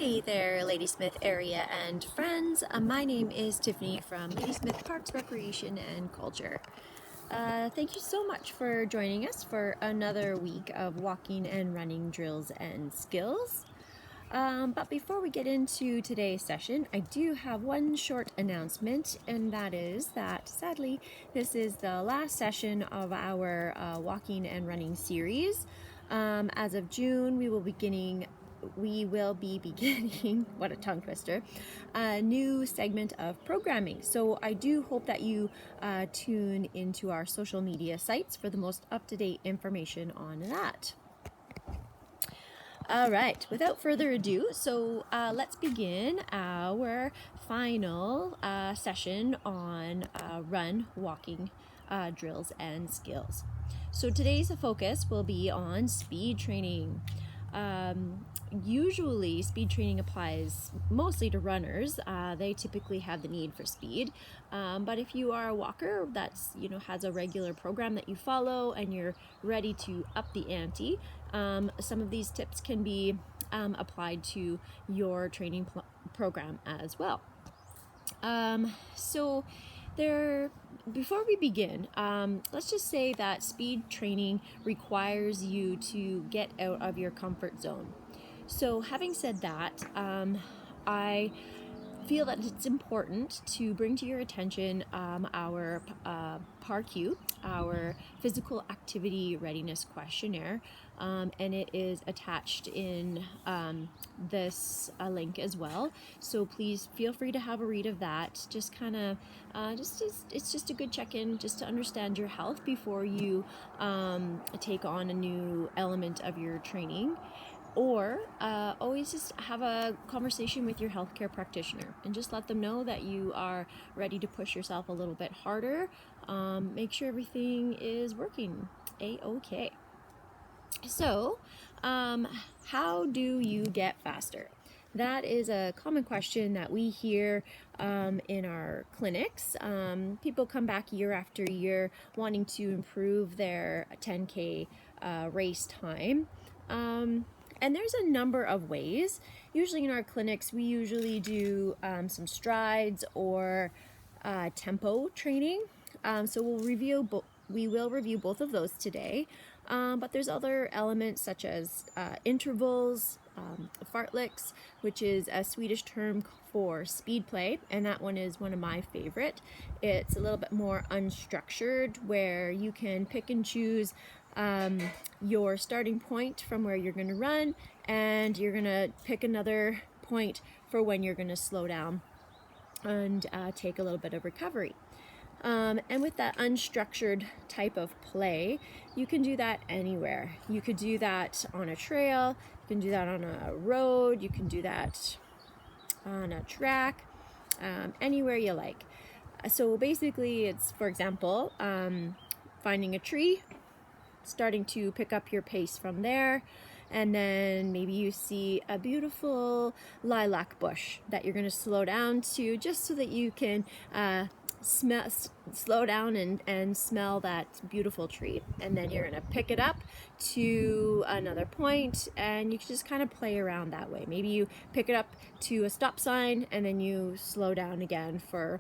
Hey there, Ladysmith area and friends. My name is Tiffany from Ladysmith Parks, Recreation and Culture. Thank you so much for joining us for another week of walking and running drills and skills. But before we get into today's session, I do have one short announcement, and that is that sadly this is the last session of our walking and running series. As of June, we will be beginning, what a tongue twister, a new segment of programming. So I do hope that you tune into our social media sites for the most up-to-date information on that. All right, without further ado, so let's begin our final session on walking drills and skills. So today's focus will be on speed training. Usually speed training applies mostly to runners. They typically have the need for speed, but if you are a walker that's has a regular program that you follow and you're ready to up the ante, some of these tips can be applied to your training program as well. Before we begin, let's just say that speed training requires you to get out of your comfort zone. So having said that, I feel that it's important to bring to your attention our PARQ, our Physical Activity Readiness Questionnaire, and it is attached in this link as well. So please feel free to have a read of that. Just kind of, it's just a good check-in just to understand your health before you take on a new element of your training. Or always just have a conversation with your healthcare practitioner and just let them know that you are ready to push yourself a little bit harder. Make sure everything is working a-okay. So, how do you get faster? That is a common question that we hear in our clinics. People come back year after year wanting to improve their 10K race time. And there's a number of ways. Usually in our clinics, we usually do some strides or tempo training. So we will review both of those today. But there's other elements such as intervals, fartleks, which is a Swedish term for speed play, and that one is one of my favorite. It's a little bit more unstructured, where you can pick and choose your starting point from where you're going to run, and you're going to pick another point for when you're going to slow down and take a little bit of recovery. And with that unstructured type of play, you can do that anywhere. You could do that on a trail, you can do that on a road, you can do that on a track, anywhere you like. So basically it's, for example, finding a tree, starting to pick up your pace from there, and then maybe you see a beautiful lilac bush that you're going to slow down to, just so that you can slow down and smell that beautiful tree. And then you're going to pick it up to another point, and you can just kind of play around that way. Maybe you pick it up to a stop sign and then you slow down again for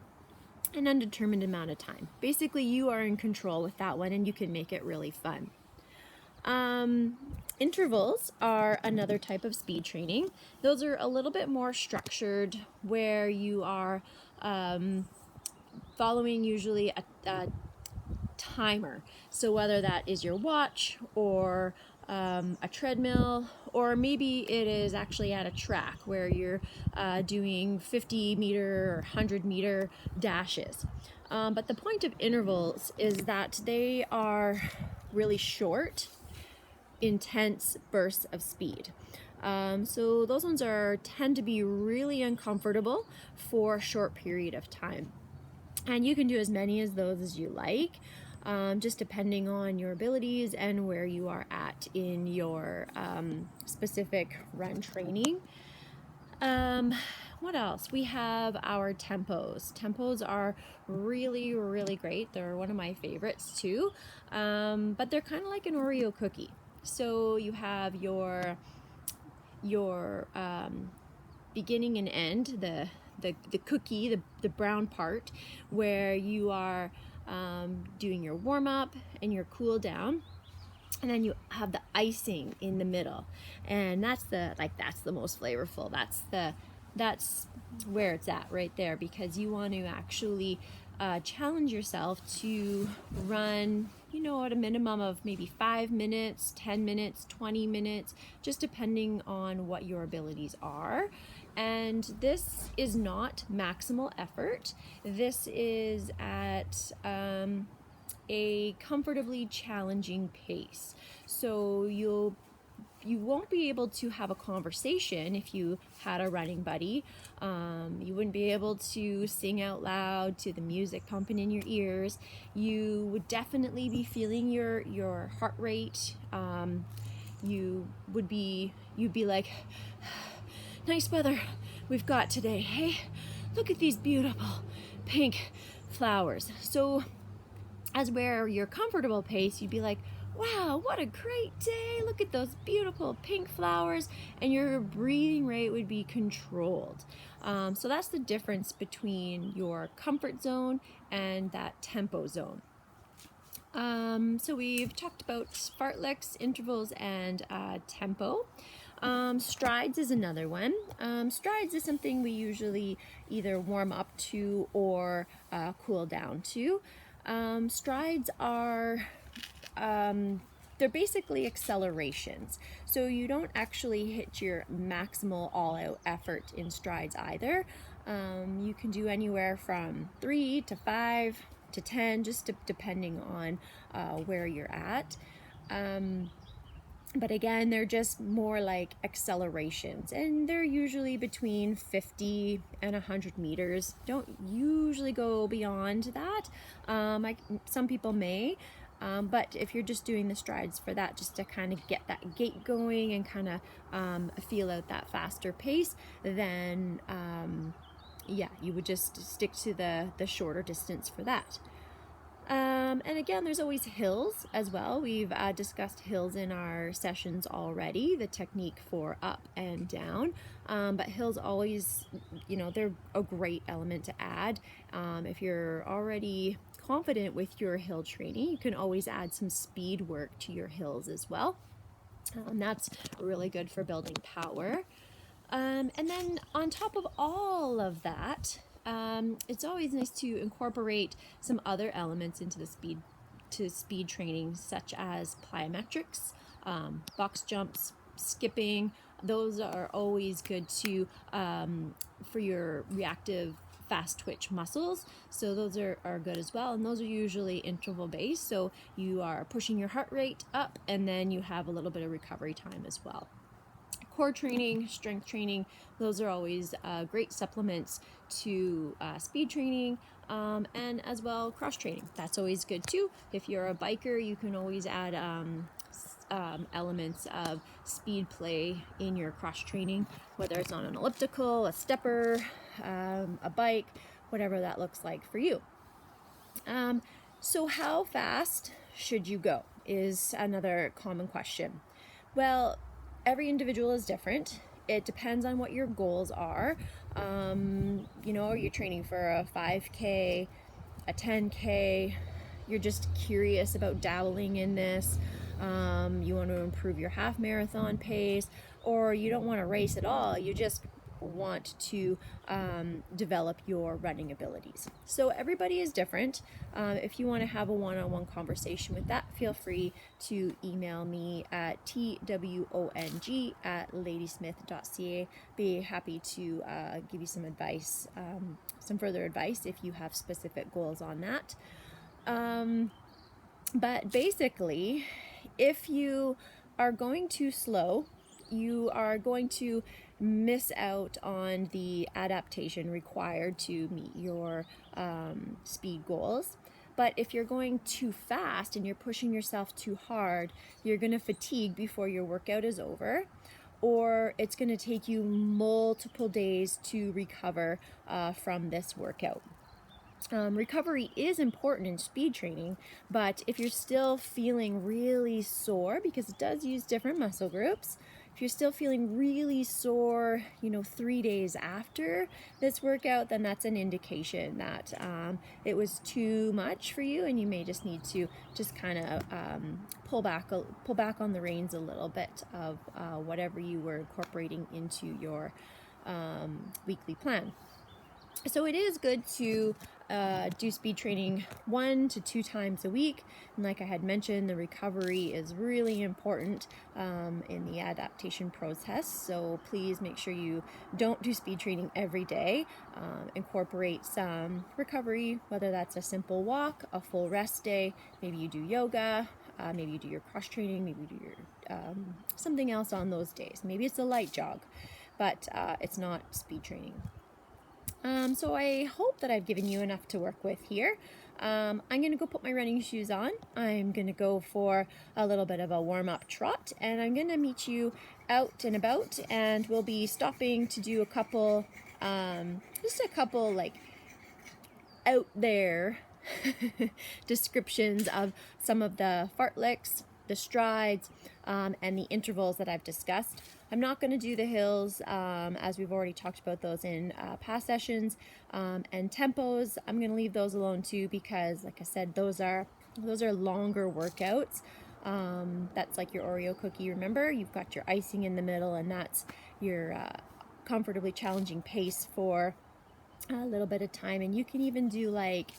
an undetermined amount of time. Basically, you are in control with that one, and you can make it really fun. Intervals are another type of speed training. Those are a little bit more structured, where you are following usually a timer. So whether that is your watch or a treadmill, or maybe it is actually at a track where you're doing 50-meter or 100-meter dashes. But the point of intervals is that they are really short, intense bursts of speed. So those ones tend to be really uncomfortable for a short period of time. And you can do as many as those as you like, just depending on your abilities and where you are at in your specific run training. What else? We have our tempos. Tempos are really, really great. They're one of my favorites too, but they're kind of like an Oreo cookie. So you have your beginning and end, the cookie, the brown part, where you are doing your warm-up and your cool down, and then you have the icing in the middle, and that's the most flavorful. That's where it's at right there, because you want to actually challenge yourself to run, at a minimum of maybe 5 minutes, 10 minutes, 20 minutes, just depending on what your abilities are. And this is not maximal effort. This is at a comfortably challenging pace. So you won't be able to have a conversation if you had a running buddy. You wouldn't be able to sing out loud to the music pumping in your ears. You would definitely be feeling your heart rate. You'd be like, nice weather we've got today. Hey, look at these beautiful pink flowers. So as where your comfortable pace, you'd be like, wow, what a great day. Look at those beautiful pink flowers. And your breathing rate would be controlled. So that's the difference between your comfort zone and that tempo zone. So we've talked about fartleks, intervals, and tempo. Strides is another one. Strides is something we usually either warm up to or cool down to. Strides are, they're basically accelerations. So you don't actually hit your maximal all-out effort in strides either. You can do anywhere from 3 to 5 to 10, just depending on where you're at. But again, they're just more like accelerations, and they're usually between 50 and 100 meters. Don't usually go beyond that. Some people may, but if you're just doing the strides for that, just to kind of get that gait going and kind of feel out that faster pace, then yeah, you would just stick to the shorter distance for that. And again, there's always hills as well. We've discussed hills in our sessions already, the technique for up and down. But hills always, they're a great element to add. If you're already confident with your hill training, you can always add some speed work to your hills as well. That's really good for building power. And then on top of all of that, it's always nice to incorporate some other elements into the speed training, such as plyometrics, box jumps, skipping. Those are always good to for your reactive fast twitch muscles. So those are good as well, and those are usually interval based. So you are pushing your heart rate up, and then you have a little bit of recovery time as well. Core training, strength training, those are always great supplements to speed training, and as well cross training. That's always good too. If you're a biker, you can always add elements of speed play in your cross training, whether it's on an elliptical, a stepper, a bike, whatever that looks like for you. So how fast should you go is another common question. Well, every individual is different. It depends on what your goals are. Are you training for a 5K, a 10K? You're just curious about dabbling in this. You want to improve your half marathon pace, or you don't want to race at all. You just want to develop your running @abilities. So everybody is different. If you want to have a one-on-one conversation with that, feel free to email me at twong@ladysmith.ca. Be happy to give you some advice, some further advice if you have specific goals on that. But basically, if you are going too slow, you are going to miss out on the adaptation required to meet your speed goals. But if you're going too fast and you're pushing yourself too hard, you're going to fatigue before your workout is over, or it's going to take you multiple days to recover from this workout. Recovery is important in speed training, but if you're still feeling really sore, because it does use different muscle groups, If you're still feeling really sore, 3 days after this workout, then that's an indication that it was too much for you, and you may just need to just kind of pull back on the reins a little bit of whatever you were incorporating into your weekly plan. So it is good to do speed training 1 to 2 times a week. And like I had mentioned, the recovery is really important in the adaptation process. So please make sure you don't do speed training every day. Incorporate some recovery, whether that's a simple walk, a full rest day, maybe you do yoga, maybe you do your cross training, maybe you do your something else on those days. Maybe it's a light jog, but it's not speed training. So I hope that I've given you enough to work with here. I'm going to go put my running shoes on. I'm going to go for a little bit of a warm-up trot, and I'm going to meet you out and about, and we'll be stopping to do a couple, just a couple like out there descriptions of some of the fartlecs, the strides, and the intervals that I've discussed. I'm not going to do the hills, as we've already talked about those in past sessions, and tempos. I'm going to leave those alone too, because like I said, those are longer workouts. That's like your Oreo cookie. Remember, you've got your icing in the middle, and that's your comfortably challenging pace for a little bit of time. And you can even do like,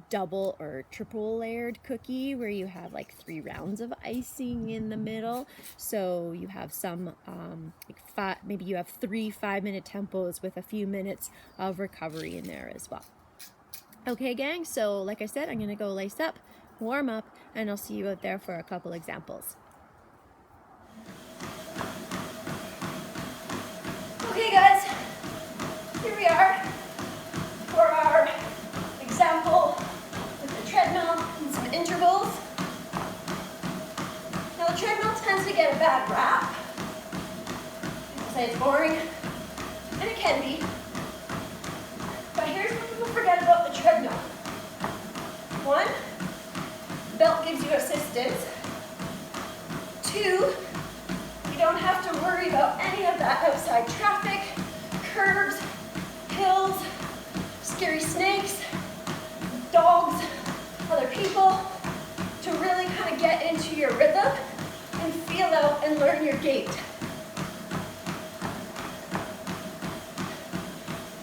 double or triple layered cookie where you have like 3 rounds of icing in the middle. So you have some maybe you have 3 5-minute tempos with a few minutes of recovery in there as well. Okay, gang, so like I said, I'm gonna go lace up, warm up, and I'll see you out there for a couple examples. Okay guys, here we are for our example with the treadmill and some intervals. Now the treadmill tends to get a bad rap. People say it's boring, and it can be. But here's what people forget about the treadmill. 1, the belt gives you assistance. 2, you don't have to worry about any of that outside traffic, curbs, hills, scary snakes, dogs, other people, to really kind of get into your rhythm and feel out and learn your gait.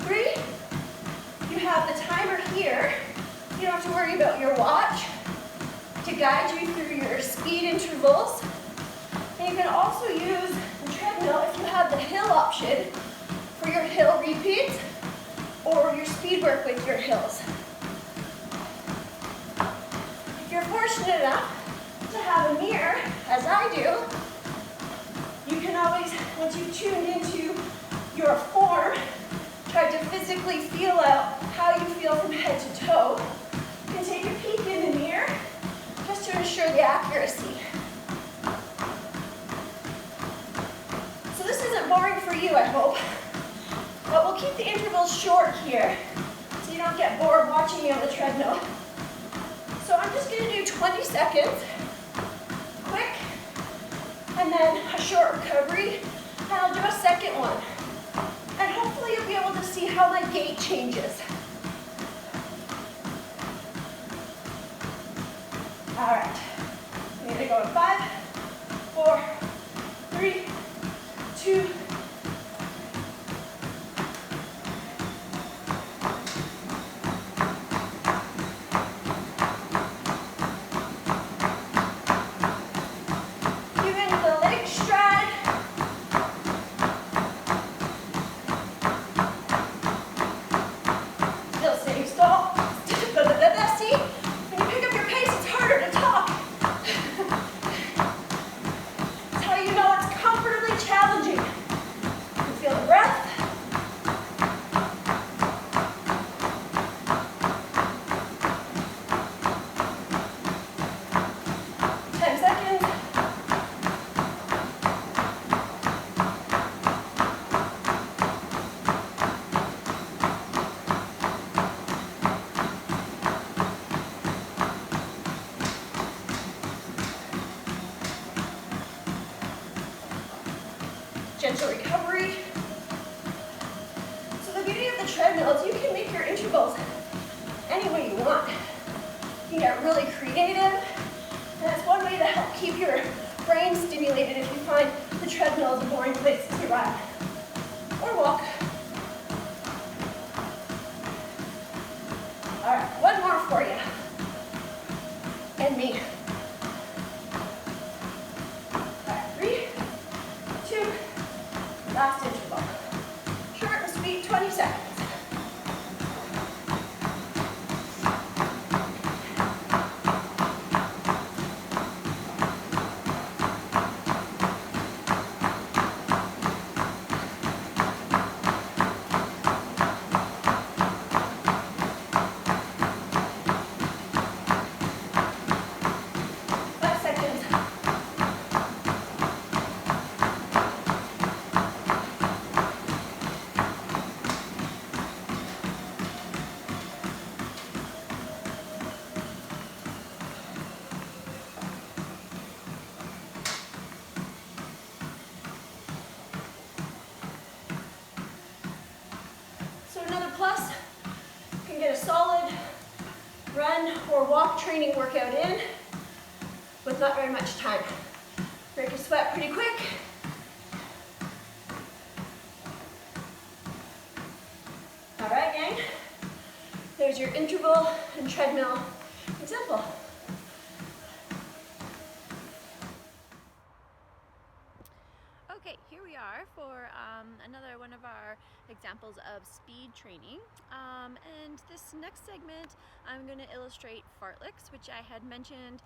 3, you have the timer here. You don't have to worry about your watch to guide you through your speed intervals. And you can also use the treadmill if you have the hill option for your hill repeats or your speed work with your hills. If you're fortunate enough to have a mirror, as I do, you can always, once you've tuned into your form, try to physically feel out how you feel from head to toe. You can take a peek in the mirror just to ensure the accuracy. So this isn't boring for you, I hope. But we'll keep the intervals short here so you don't get bored watching me on the treadmill. So I'm just going to do 20 seconds, quick, and then a short recovery, and I'll do a second one. And hopefully you'll be able to see how my gait changes. All right, I'm going to go in 5, 4, 3, 2, gentle recovery. So the beauty of the treadmill is you can make your intervals any way you want. You can get really creative, and that's one way to help keep your brain stimulated if you find the treadmill is a boring place to run or walk. All right, one more for you and me. All right, 3, 2, last interval. Short and sweet, 20 seconds. Plus, you can get a solid run or walk training workout in with not very much time. Break your sweat pretty quick. All right, gang. There's your interval and treadmill example. Okay, here we are for another one of our examples of speed training. And this next segment, I'm going to illustrate fartleks, which I had mentioned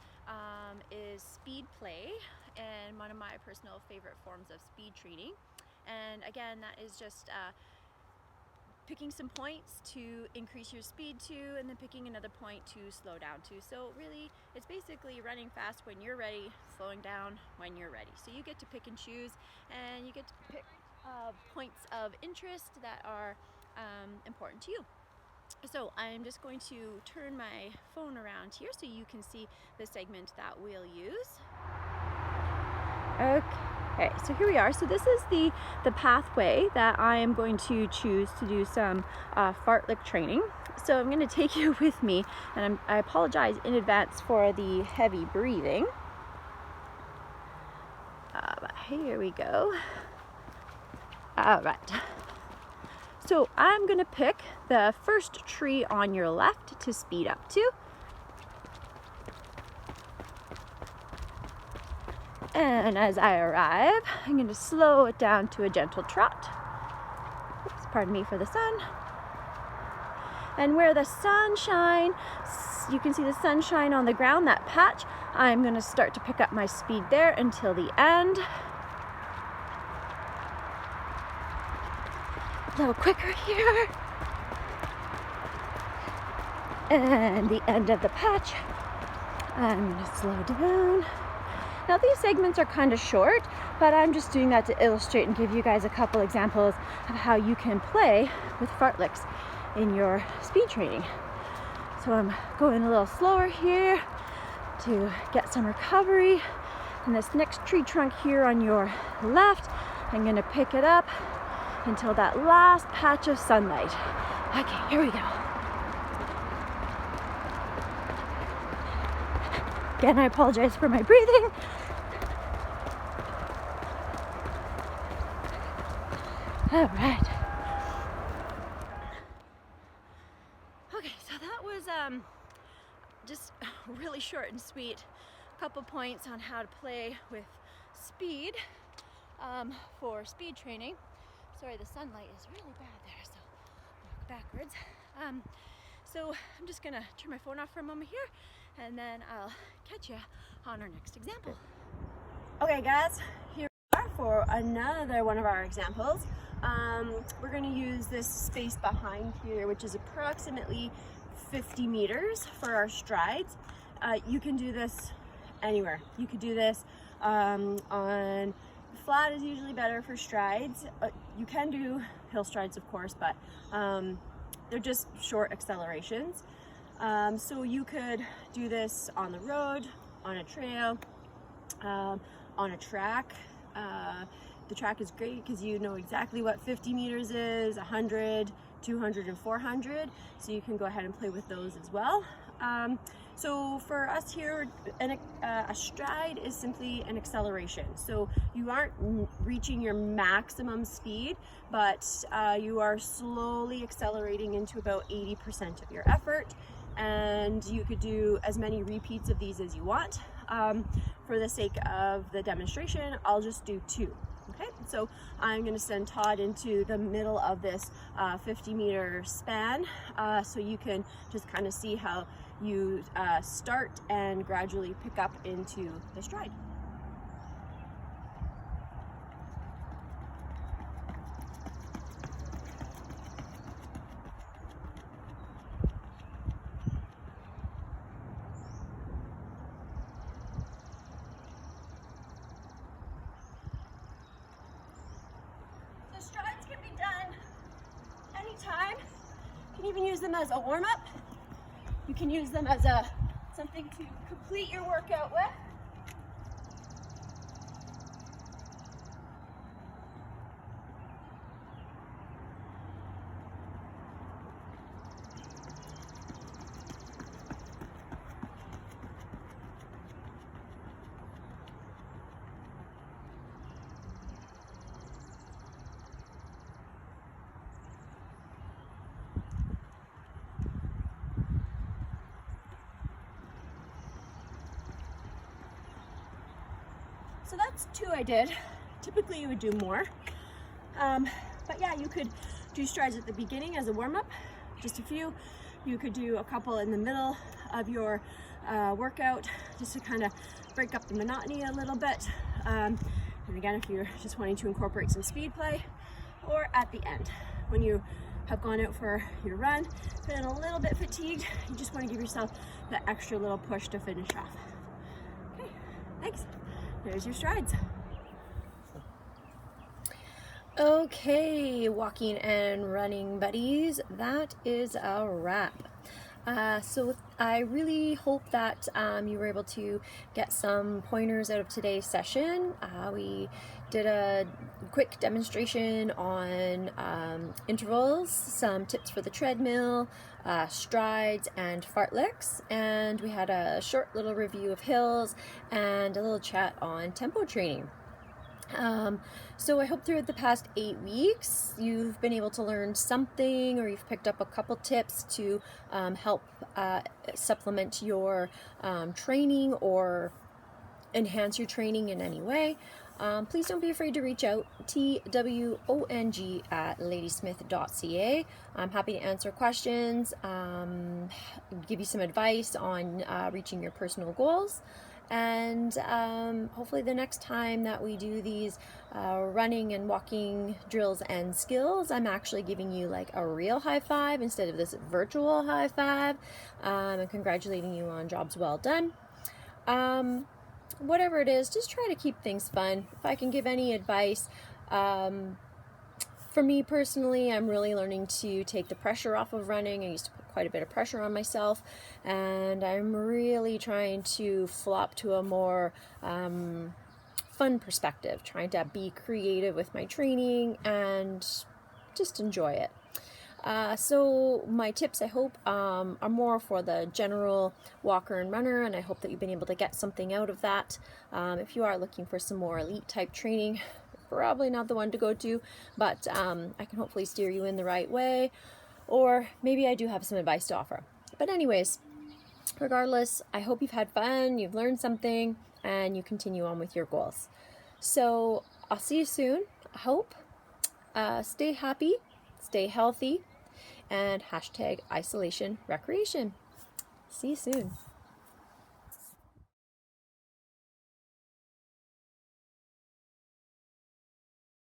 is speed play and one of my personal favorite forms of speed training. And again, that is just picking some points to increase your speed to, and then picking another point to slow down to. So really, it's basically running fast when you're ready, slowing down when you're ready. So you get to pick and choose, and you get to pick points of interest that are important to you. So I'm just going to turn my phone around here so you can see the segment that we'll use. Okay, so here we are. So this is the pathway that I am going to choose to do some fartlek training. So I'm going to take you with me, and I apologize in advance for the heavy breathing. But here we go. All right. So I'm going to pick the first tree on your left to speed up to. And as I arrive, I'm going to slow it down to a gentle trot. Oops, pardon me for the sun. And where the sunshine, you can see the sunshine on the ground, that patch, I'm going to start to pick up my speed there until the end. A little quicker here. And the end of the patch, I'm going to slow down. Now these segments are kind of short, but I'm just doing that to illustrate and give you guys a couple examples of how you can play with fartleks in your speed training. So I'm going a little slower here to get some recovery. And this next tree trunk here on your left, I'm going to pick it up until that last patch of sunlight. Okay, here we go. Again, I apologize for my breathing. All right. Okay, so that was just really short and sweet. A couple points on how to play with speed for speed training. Sorry, the sunlight is really bad there, so I'll walk backwards. So I'm just gonna turn my phone off for a moment here, and then I'll catch you on our next example. Okay guys, here we are for another one of our examples. We're going to use this space behind here, which is approximately 50 meters for our strides. You can do this anywhere. You could do this on flat is usually better for strides. You can do hill strides, of course, but they're just short accelerations. So you could do this on the road, on a trail, on a track, The track is great because you know exactly what 50 meters is, 100, 200, and 400, so you can go ahead and play with those as well. So for us here, a stride is simply an acceleration. So you aren't reaching your maximum speed, but you are slowly accelerating into about 80% of your effort. And you could do as many repeats of these as you want. For the sake of the demonstration, I'll just do 2. Okay, so I'm going to send Todd into the middle of this 50-meter span, so you can just kind of see how you start and gradually pick up into the stride. Strides can be done anytime. You can even use them as a warm-up. You can use them as something to complete your workout with. So that's 2 I did. Typically you would do more. But yeah, you could do strides at the beginning as a warm-up, just a few. You could do a couple in the middle of your workout, just to kind of break up the monotony a little bit. And again, if you're just wanting to incorporate some speed play, or at the end, when you have gone out for your run, feeling a little bit fatigued, you just want to give yourself that extra little push to finish off. Okay, thanks. There's your strides. Okay, walking and running buddies, that is a wrap. So I really hope that you were able to get some pointers out of today's session. We did a quick demonstration on intervals, some tips for the treadmill, strides, and fartlecs, and we had a short little review of hills and a little chat on tempo training. So I hope throughout the past 8 weeks you've been able to learn something, or you've picked up a couple tips to help supplement your training or enhance your training in any way. Please don't be afraid to reach out, twong@ladysmith.ca. I'm happy to answer questions, give you some advice on reaching your personal goals. And hopefully the next time that we do these running and walking drills and skills, I'm actually giving you like a real high five instead of this virtual high five, and congratulating you on jobs well done. Whatever it is, just try to keep things fun. If I can give any advice, for me personally, I'm really learning to take the pressure off of running. I used to put quite a bit of pressure on myself, and I'm really trying to flop to a more fun perspective, trying to be creative with my training and just enjoy it. So my tips, I hope, are more for the general walker and runner, and I hope that you've been able to get something out of that. If you are looking for some more elite type training, probably not the one to go to, but I can hopefully steer you in the right way, or maybe I do have some advice to offer. But anyways, regardless, I hope you've had fun, you've learned something, and you continue on with your goals. So I'll see you soon, I hope. Stay happy, stay healthy, and #isolation recreation. See you soon.